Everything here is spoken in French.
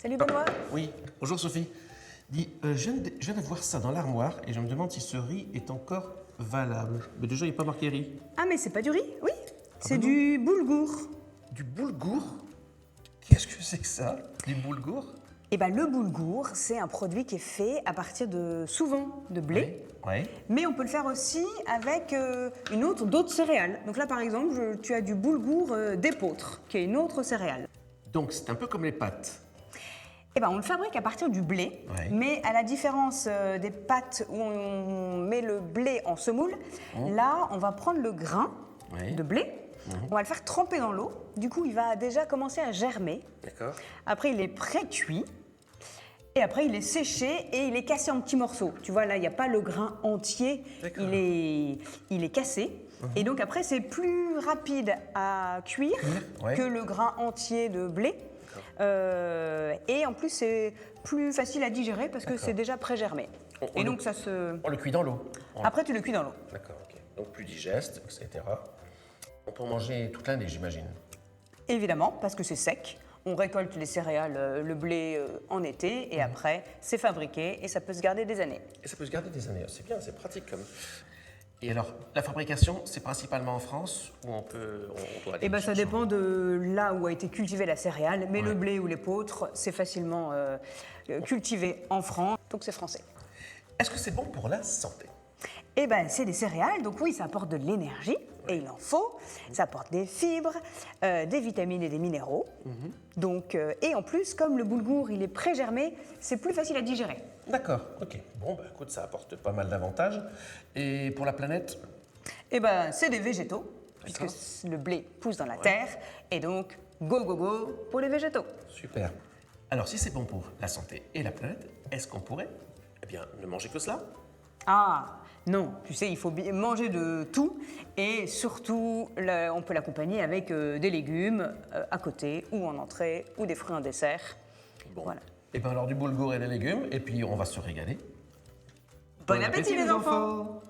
Salut Benoît. Oui, bonjour Sophie. Dis, je viens de voir ça dans l'armoire et je me demande si ce riz est encore valable. Mais déjà, il n'est pas marqué riz. Ah mais c'est pas du riz, oui. C'est bah non. du boulgour. Du boulgour? Qu'est-ce que c'est que ça? Du boulgour? Et ben le boulgour, c'est un produit qui est fait à partir de souvent de blé. Oui. Mais on peut le faire aussi avec d'autres céréales. Donc là par exemple, tu as du boulgour d'épeautre, qui est une autre céréale. Donc c'est un peu comme les pâtes. Eh ben, on le fabrique à partir du blé, Ouais. mais à la différence des pâtes où on met le blé en semoule, là, on va prendre le grain Ouais. de blé, on va le faire tremper dans l'eau. Du coup, il va déjà commencer à germer. D'accord. Après, il est pré-cuit. Et après, il est séché et il est cassé en petits morceaux. Tu vois, là, il n'y a pas le grain entier, D'accord. il est cassé. Et donc après, c'est plus rapide à cuire ouais. que le grain entier de blé. Et en plus, c'est plus facile à digérer parce que c'est déjà pré-germé. Et donc, ça se... On le cuit dans l'eau. Après, tu le cuis dans l'eau. D'accord, ok. Donc plus digeste, etc. On peut en manger toute l'année, j'imagine. Évidemment, parce que c'est sec. On récolte les céréales, le blé en été, et après, c'est fabriqué et ça peut se garder des années. Et ça peut se garder des années. C'est bien, c'est pratique comme. Et alors, la fabrication, c'est principalement en France ou on doit aller Eh ben, ça chercher dépend de là où a été cultivée la céréale, mais le blé ou l'épeautre, c'est facilement cultivé en France, donc c'est français. Est-ce que c'est bon pour la santé? Eh ben, c'est des céréales, donc oui, ça apporte de l'énergie, et il en faut. Ça apporte des fibres, des vitamines et des minéraux. Donc, et en plus, comme le boulgour, il est pré-germé, c'est plus facile à digérer. D'accord, ok. Bon, bah écoute, ça apporte pas mal d'avantages. Et pour la planète? Eh ben, c'est des végétaux, puisque le blé pousse dans la terre, et donc, go, go, go pour les végétaux. Super. Alors, si c'est bon pour la santé et la planète, est-ce qu'on pourrait, ne manger que cela? Ah, non, tu sais, il faut manger de tout, et surtout, on peut l'accompagner avec des légumes à côté, ou en entrée, ou des fruits en dessert. Bon. Voilà. Et bien alors du boulgour et des légumes, et puis on va se régaler. Bon appétit les enfants!